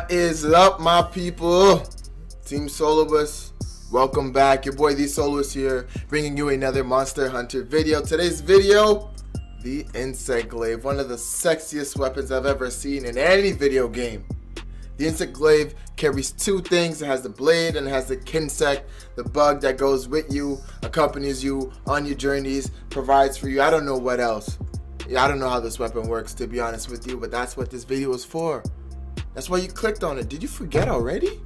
What is up, my people? Team Soloist, welcome back. Your boy the Soloist here, bringing you another Monster Hunter video. Today's video, the Insect Glaive, one of the sexiest weapons I've ever seen in any video game. The Insect Glaive carries two things. It has the blade and it has the Kinsect, the bug that goes with you, accompanies you on your journeys, provides for you. I don't know what else. I don't know how this weapon works, to be honest with you, but that's what this video is for. That's why you clicked on it. Did you forget already?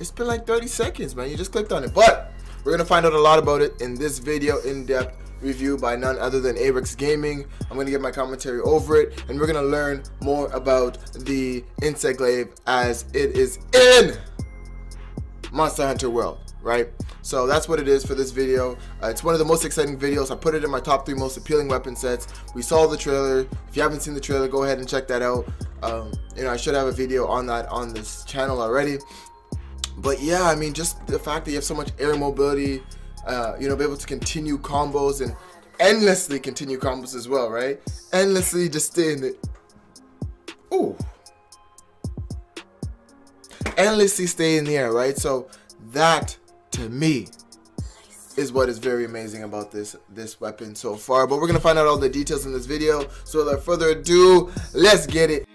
It's been like 30 seconds, man. You just clicked on it. But we're going to find out a lot about it in this video, in-depth review by none other than Arex Gaming. I'm going to get my commentary over it, and we're going to learn more about the Insect Glaive as it is in Monster Hunter World, right? So that's what it is for this video. It's one of the most exciting videos. I put it in my top 3 most appealing weapon sets. We saw the trailer. If you haven't seen the trailer, go ahead and check that out. I should have a video on that on this channel already. But yeah, I mean, just the fact that you have so much air mobility, be able to continue combos and endlessly continue combos as well, right? Endlessly just stay in the... Ooh. Endlessly stay in the air, right? So that, to me, is what is very amazing about this weapon so far. But we're going to find out all the details in this video. So without further ado, let's get it.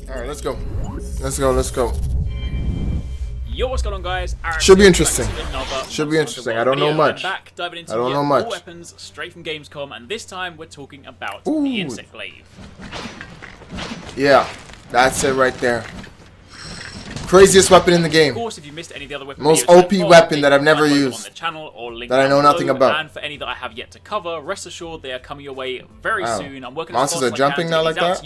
Alright, let's go. Let's go. Yo, what's going on, guys? Should be interesting. I don't know much. Back, diving into I don't know much. Weapons straight from Gamescom, and this time we're talking about Ooh. the Insect Glaive. Yeah, that's it right there. Craziest weapon in the game. Of course, if you missed any of the other weapons, Most OP weapon that I've never used, on the channel or link that I know nothing about. And for any that I have yet to cover, rest assured they are coming your way very soon. I'm working Monsters as are jumping now like that.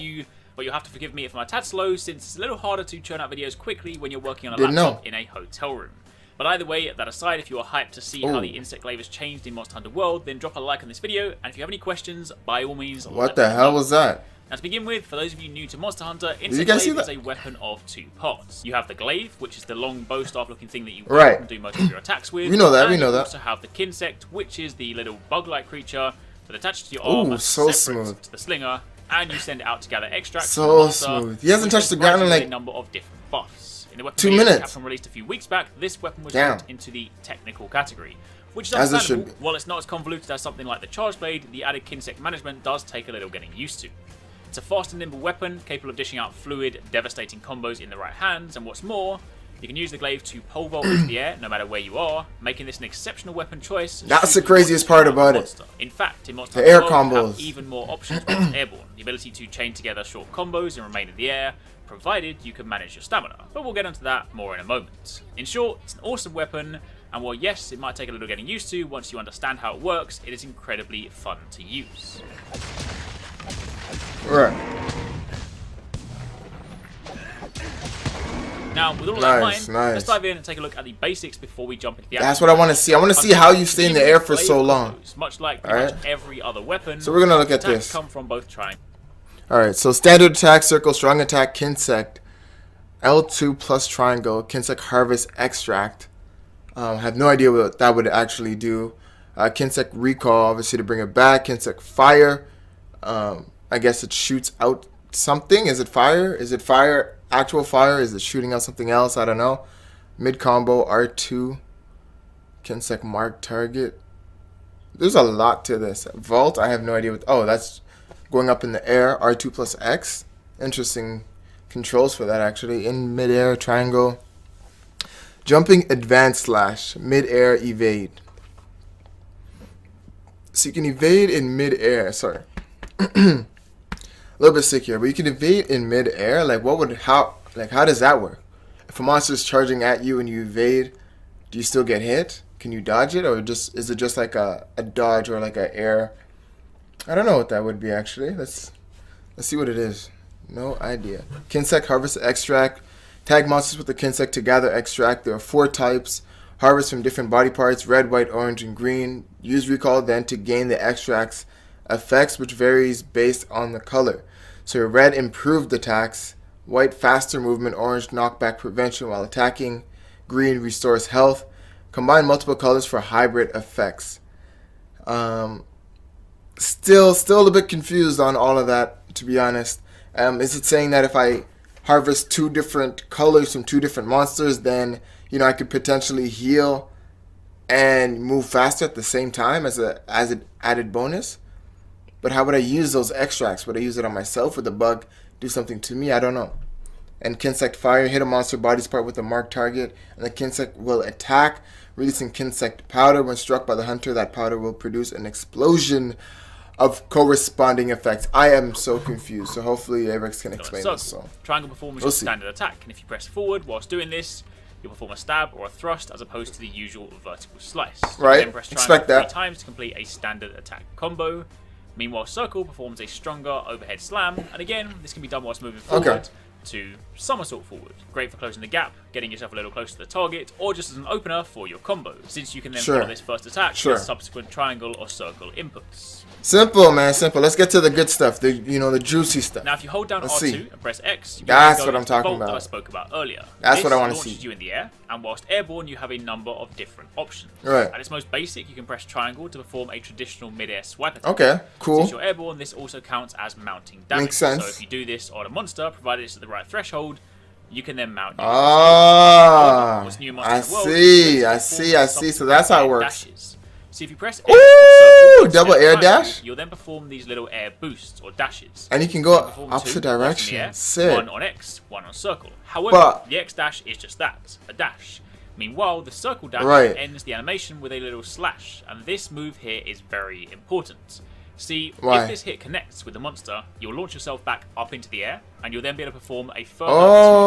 But you'll have to forgive me if I'm a tad slow, since it's a little harder to churn out videos quickly when you're working on a laptop in a hotel room. But either way, that aside, if you are hyped to see how the Insect Glaive has changed in Monster Hunter World, then drop a like on this video, and if you have any questions, by all means, what the hell was that? Now, to begin with, for those of you new to Monster Hunter, Insect Glaive is a weapon of 2 parts. You have the glaive, which is the long bow staff looking thing that you can do most of your attacks with. We know that, You also have the Kinsect, which is the little bug-like creature that attaches to your arm so separate smooth. to the slinger, and you send it out to gather extracts. So smooth. He hasn't touched the ground in like a number of different buffs. In the weapon 2 minutes. Capcom released a few weeks back, this weapon was put into the technical category, which is understandable. While it's not as convoluted as something like the Charge Blade, the added Kinsect management does take a little getting used to. It's a fast and nimble weapon, capable of dishing out fluid, devastating combos in the right hands, and what's more, you can use the glaive to pole vault into the air, no matter where you are, making this an exceptional weapon choice. That's the craziest part about it. In fact, in Monster Hunter World, combos. you have even more options when it's airborne. The ability to chain together short combos and remain in the air, provided you can manage your stamina. But we'll get into that more in a moment. In short, it's an awesome weapon, and while yes, it might take a little getting used to, once you understand how it works, it is incredibly fun to use. Right. Now, with all of that in mind, let's dive in and take a look at the basics before we jump into the action. That's what I want to see. I want to see how you stay in the air for so long. Much like pretty much every other weapon, so we're going to look at this. Come from both triangles. Alright, so standard attack, circle, strong attack, Kinsect, L2 plus triangle, Kinsect harvest extract. I have no idea what that would actually do. Kinsect recall, obviously to bring it back. Kinsect fire. I guess it shoots out something. Is it fire? Is it fire? Actual fire? Is it shooting out something else? I don't know. Mid combo R2. Kinsect mark target. There's a lot to this. Vault. I have no idea what. Oh, that's going up in the air. R2 plus X. Interesting controls for that actually. In mid-air triangle. Jumping advanced slash. Mid-air evade. So you can evade in mid-air. Sorry. A little bit sick here, but you can evade in mid-air. Like, how does that work? If a monster is charging at you and you evade, do you still get hit? Can you dodge it, or is it just like a dodge or like a air? I don't know what that would be actually. Let's see what it is. No idea. Kinsect harvest extract. Tag monsters with the Kinsect to gather extract. There are 4 types. Harvest from different body parts: red, white, orange, and green. Use recall then to gain the extracts effects, which varies based on the color. So red improved attacks, white faster movement, orange knockback prevention while attacking, green restores health. Combine multiple colors for hybrid effects. Still a little bit confused on all of that, to be honest. Is it saying that if I harvest 2 different colors from 2 different monsters, then, you know, I could potentially heal and move faster at the same time as an added bonus? But how would I use those extracts? Would I use it on myself? Would the bug do something to me? I don't know. And Kinsect Fire, hit a monster body's part with a marked target, and the Kinsect will attack, releasing Kinsect powder. When struck by the hunter, that powder will produce an explosion of corresponding effects. I am so confused, so hopefully Avex can explain this. So triangle performs your standard attack, and if you press forward whilst doing this, you'll perform a stab or a thrust as opposed to the usual vertical slice. Right, then press triangle 3 times to complete a standard attack combo. Meanwhile, circle performs a stronger overhead slam, and again, this can be done whilst moving forward to somersault forward. Great for closing the gap, getting yourself a little closer to the target, or just as an opener for your combo, since you can then follow this first attack with subsequent triangle or circle inputs. Simple, man, simple. Let's get to the good stuff, the juicy stuff. Now, if you hold down R2 and press X, you that's what I'm talking about. That I spoke about earlier. That's what I want to see. This launches you in the air, and whilst airborne, you have a number of different options. Right. At its most basic, you can press triangle to perform a traditional mid-air swipe attack. Okay, cool. Since you're airborne, this also counts as mounting damage. Makes sense. So if you do this on a monster, provided it's at the right threshold, you can then mount. I see. So that's how it works. Dashes. So if you press X or circle, double air dash, you'll then perform these little air boosts or dashes. And you can go opposite direction. Sick. One on X, one on circle. However, the X dash is just that, a dash. Meanwhile, the circle dash ends the animation with a little slash, and this move here is very important. See, if this hit connects with the monster, you'll launch yourself back up into the air, and you'll then be able to perform a further 2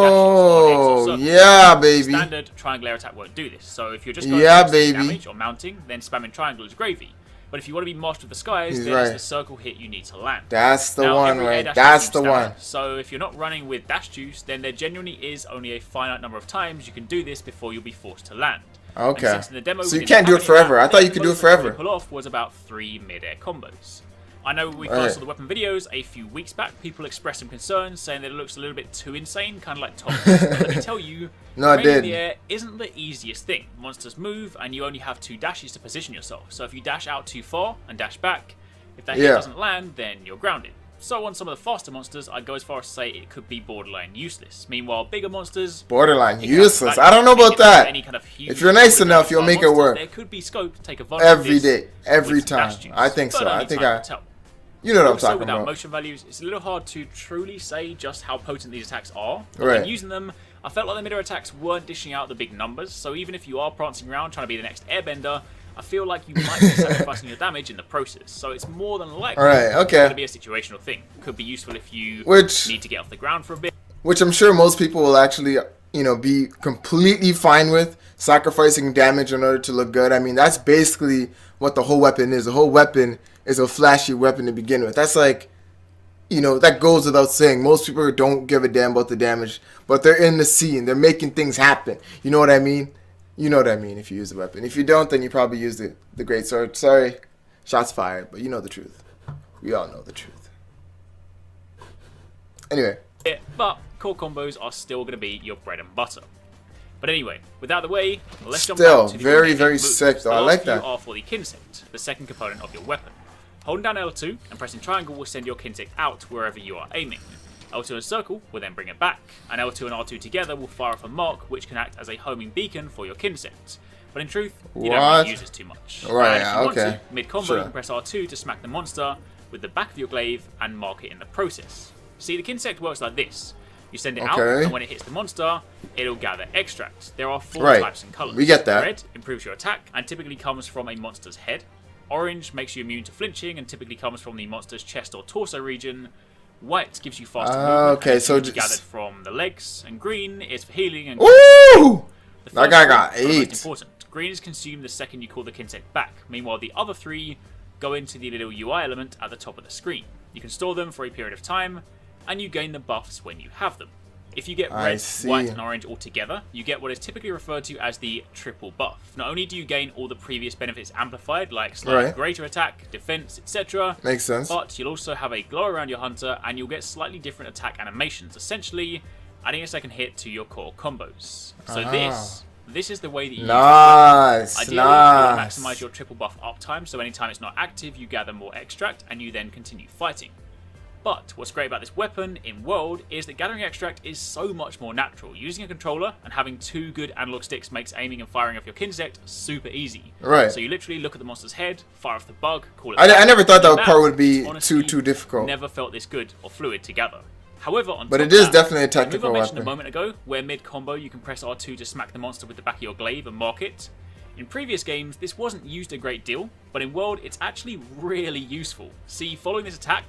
dashes on X or circle. Yeah, baby. Standard triangle air attack won't do this, so if you're just going for damage or mounting, then spamming triangle is gravy. But if you want to be master of the skies, then it's the circle hit you need to land. That's the one, right? That's the one. So if you're not running with dash juice, then there genuinely is only a finite number of times you can do this before you'll be forced to land. Okay. In the demo, so you can't do it forever. I thought you could do it forever. Pull off was about 3 mid-air combos. I know when we first saw the weapon videos a few weeks back, people expressed some concerns, saying that it looks a little bit too insane, kind of like Top. But let me tell you, training in the air isn't the easiest thing. Monsters move, and you only have 2 dashes to position yourself. So if you dash out too far and dash back, if that hit doesn't land, then you're grounded. So on some of the faster monsters, I'd go as far as to say it could be borderline useless. Meanwhile, bigger monsters... Borderline useless? I don't know about that. If you're nice enough, you'll make it work. There could be scope to take advantage of this every day, every time. I think so. I think you know what I'm talking about. Without motion values, it's a little hard to truly say just how potent these attacks are. But when using them, I felt like the mid-air attacks weren't dishing out the big numbers. So even if you are prancing around trying to be the next airbender, I feel like you might be sacrificing your damage in the process. So it's more than likely going to be a situational thing. Could be useful if you need to get off the ground for a bit. Which I'm sure most people will actually, be completely fine with, sacrificing damage in order to look good. I mean, that's basically what the whole weapon is. The whole weapon is a flashy weapon to begin with. That's like, that goes without saying. Most people don't give a damn about the damage, but they're in the scene. They're making things happen. You know what I mean? You know what I mean if you use the weapon. If you don't, then you probably use the great sword. Sorry, shots fired, but you know the truth. We all know the truth. Anyway. Yeah, but core combos are still going to be your bread and butter. But anyway, with out of the way, let's jump back to the very sick though. I like that. Are for the Kinsect, the second component of your weapon. Holding down L2 and pressing triangle will send your Kinsect out wherever you are aiming. L2 and circle will then bring it back, and L2 and R2 together will fire off a mark which can act as a homing beacon for your Kinsect. But in truth, you don't really use this too much. Mid-combo you can press R2 to smack the monster with the back of your glaive and mark it in the process. See, the Kinsect works like this. You send it out, and when it hits the monster, it'll gather extracts. There are 4 types and colours. We get that. Red improves your attack and typically comes from a monster's head. Orange makes you immune to flinching and typically comes from the monster's chest or torso region. White gives you faster movement and so gathered from the legs. And green is for healing and... Ooh! That guy got 8. Important. Green is consumed the second you call the Kinsect back. Meanwhile, the other 3 go into the little UI element at the top of the screen. You can store them for a period of time, and you gain the buffs when you have them. If you get red, white, and orange all together, you get what is typically referred to as the triple buff. Not only do you gain all the previous benefits amplified, like slightly greater attack, defense, etc. Makes sense. But you'll also have a glow around your hunter, and you'll get slightly different attack animations, essentially adding a second hit to your core combos. So this is the way that you nice. Ideally, you want to maximize your triple buff uptime, so anytime it's not active, you gather more extract, and you then continue fighting. But what's great about this weapon in World is that gathering extract is so much more natural. Using a controller and having 2 good analog sticks makes aiming and firing of your Kinsect super easy. Right. So you literally look at the monster's head, fire off the bug, call it. I never thought that part would be too difficult. Never felt this good or fluid to gather. However, but it is definitely a technical weapon. I mentioned weapon. a moment ago, where mid-combo you can press R2 to smack the monster with the back of your glaive and mark it. In previous games, this wasn't used a great deal, but in World, it's actually really useful. See, following this attack,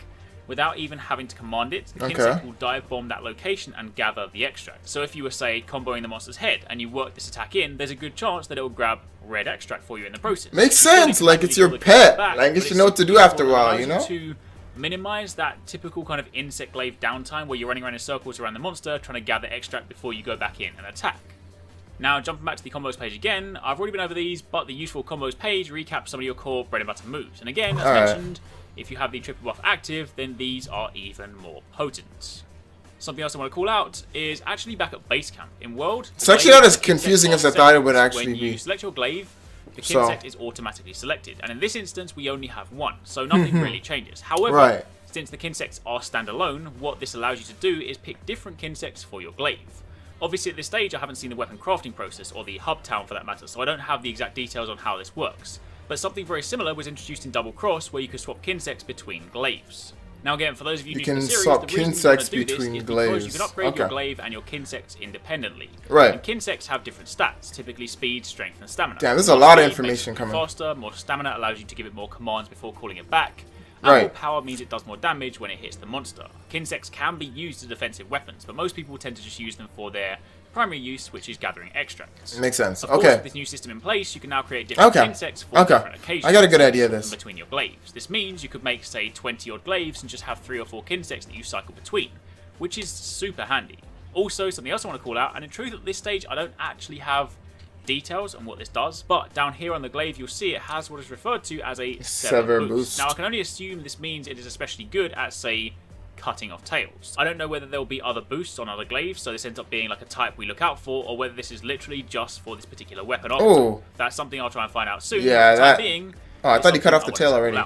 without even having to command it, the Kinsect will dive bomb that location and gather the extract. So if you were, say, comboing the monster's head and you work this attack in, there's a good chance that it will grab red extract for you in the process. Makes sense, like it's your pet. Like you should know what to do after a while, you know? To minimize that typical kind of Insect Glaive downtime where you're running around in circles around the monster trying to gather extract before you go back in and attack. Now, jumping back to the combos page again, I've already been over these, but the useful combos page recaps some of your core bread and butter moves. And again, as mentioned, if you have the triple buff active, then these are even more potent. Something else I want to call out is actually back at base camp. In World, it's actually not as confusing as I thought it would actually be. When you select your glaive, the Kinsect is automatically selected. And in this instance, we only have one, so nothing really changes. However, since the Kinsects are standalone, what this allows you to do is pick different Kinsects for your glaive. Obviously, at this stage, I haven't seen the weapon crafting process, or the hub town for that matter, so I don't have the exact details on how this works. But something very similar was introduced in Double Cross, where you could swap Kinsects between glaives. Now again, for those of you new to the series, the reason you want to do this is because you can upgrade your glaive and your Kinsects independently. Right. And Kinsects have different stats, typically speed, strength, and stamina. Damn, there's a lot of information coming. Faster, more stamina allows you to give it more commands before calling it back. And more power means it does more damage when it hits the monster. Kinsects can be used as defensive weapons, but most people tend to just use them for their primary use, which is gathering extracts. Makes sense. Of course, with this new system in place, you can now create different Kinsects for different occasions. I got a good idea of this. Between your glaives. This means you could make, say, 20 odd glaives and just have 3 or 4 Kinsects that you cycle between, which is super handy. Also, something else I want to call out, and in truth at this stage I don't actually have details on what this does, but down here on the glaive you'll see it has what is referred to as a Sever boost. Now I can only assume this means it is especially good at, say, cutting off tails. I don't know whether there will be other boosts on other glaives, so this ends up being like a type we look out for, or whether this is literally just for this particular weapon. That's something I'll try and find out soon. Yeah, that being, I thought he cut off the tail already.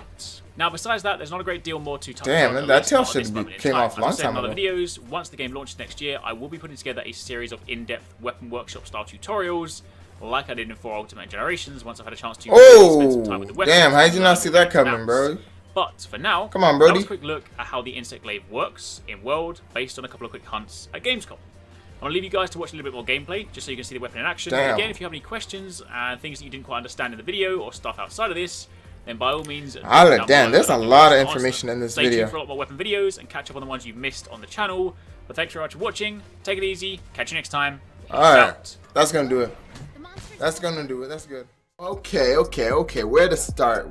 Now, besides that, there's not a great deal more to touch on. Damn, that tail should be came off a long time ago. In other videos, once the game launches next year, I will be putting together a series of in-depth weapon workshop style tutorials, like I did in 4 Ultimate Generations, once I've had a chance to spend some time with the weapons. Damn, how did you not see that coming, bro? But for now, come on, Brody. That was a quick look at how the Insect Glaive works in World, based on a couple of quick hunts at Gamescom. I'm going to leave you guys to watch a little bit more gameplay, just so you can see the weapon in action. Again, if you have any questions and things that you didn't quite understand in the video, or stuff outside of this, then by all means... Damn, there's a lot of information in this video. Stay tuned for a lot more weapon videos, and catch up on the ones you've missed on the channel. But thanks very much for watching, take it easy, catch you next time. Alright, that's going to do it. That's going to do it, that's good. Okay, where to start?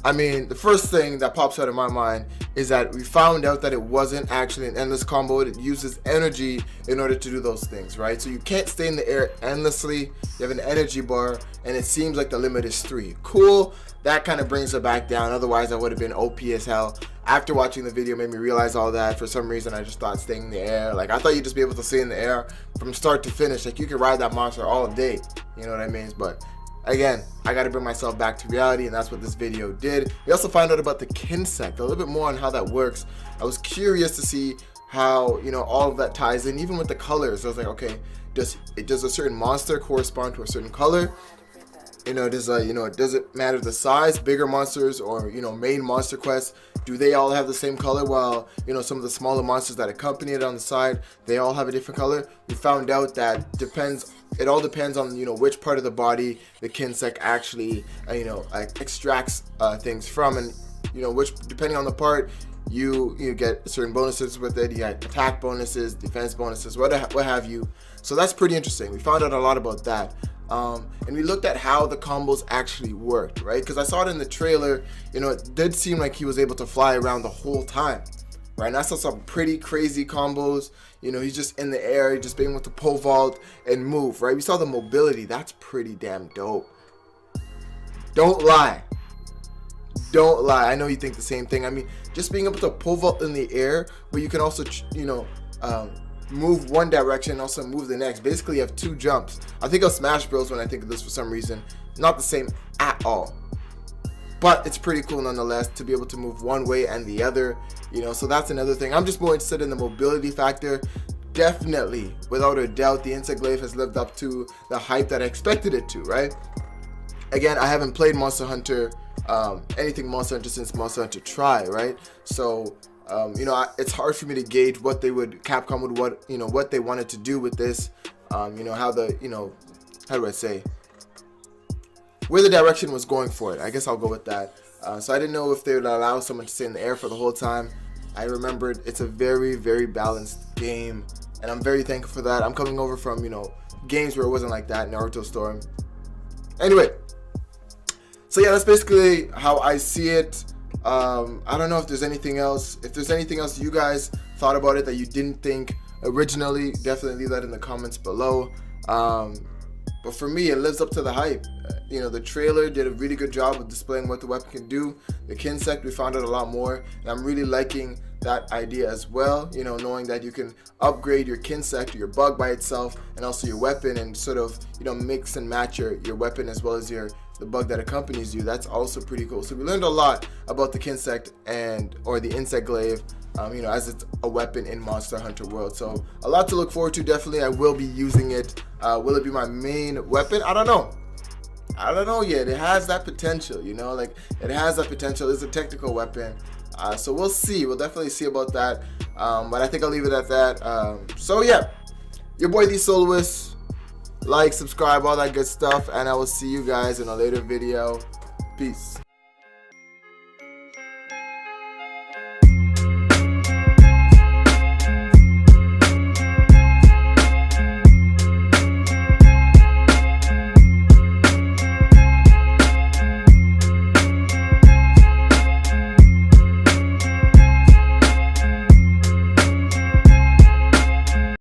I mean, the first thing that pops out of my mind is that we found out that it wasn't actually an endless combo. It uses energy in order to do those things, right? So you can't stay in the air endlessly. You have an energy bar, and it seems like the limit is 3. Cool. That kind of brings it back down. Otherwise, I would have been OP as hell. After watching the video, made me realize all that. For some reason, I just thought staying in the air. Like, I thought you'd just be able to stay in the air from start to finish. Like, you could ride that monster all day. You know what I mean? But again, I gotta bring myself back to reality, and that's what this video did. We also found out about the Kinsect, a little bit more on how that works. I was curious to see how, you know, all of that ties in, even with the colors. I was like, okay, does a certain monster correspond to a certain color? Does it matter the size? Bigger monsters or, main monster quests, do they all have the same color? While, some of the smaller monsters that accompany it on the side, they all have a different color. We found out that it all depends on, which part of the body the Kinsect actually, extracts things from, and, depending on the part, you get certain bonuses with it. You get attack bonuses, defense bonuses, what have you. So that's pretty interesting. We found out a lot about that. And we looked at how the combos actually worked, right? Because I saw it in the trailer, it did seem like he was able to fly around the whole time, right? And I saw some pretty crazy combos. He's just in the air, just being able to pole vault and move, right? We saw the mobility. That's pretty damn dope. Don't lie. I know you think the same thing. I mean, just being able to pole vault in the air, but you can also, move one direction and also move the next. Basically, you have two jumps. I think of Smash Bros when I think of this for some reason. Not the same at all. But it's pretty cool nonetheless to be able to move one way and the other. You know, so that's another thing. I'm just more interested in the mobility factor. Definitely, without a doubt, the Insect Glaive has lived up to the hype that I expected it to, right? Again, I haven't played Monster Hunter, anything Monster Hunter since Monster Hunter Tri, right? So, you know, it's hard for me to gauge what Capcom would, what they wanted to do with this. You know, how do I say? Where the direction was going for it. I guess I'll go with that. So I didn't know if they would allow someone to stay in the air for the whole time. I remembered it's a very, very balanced game, and I'm very thankful for that. I'm coming over from, you know, games where it wasn't like that, Naruto Storm. Anyway, so yeah, that's basically how I see it. I don't know if there's anything else. If there's anything else you guys thought about it that you didn't think originally, definitely leave that in the comments below. But for me, it lives up to the hype. You know, the trailer did a really good job of displaying what the weapon can do. The Kinsect, we found out a lot more, and I'm really liking that idea as well. You know, knowing that you can upgrade your Kinsect or your bug by itself, and also your weapon, and sort of, you know, mix and match your weapon as well as the bug that accompanies you. That's also pretty cool. So we learned a lot about the Kinsect or the Insect Glaive, you know, as it's a weapon in Monster Hunter World. So a lot to look forward to. Definitely, I will be using it. Will it be my main weapon? I don't know. I don't know yet. It has that potential, you know, like it has that potential. It's a technical weapon. So we'll see. We'll definitely see about that. But I think I'll leave it at that. So yeah, your boy the Soloist. Like, subscribe, all that good stuff, and I will see you guys in a later video. Peace.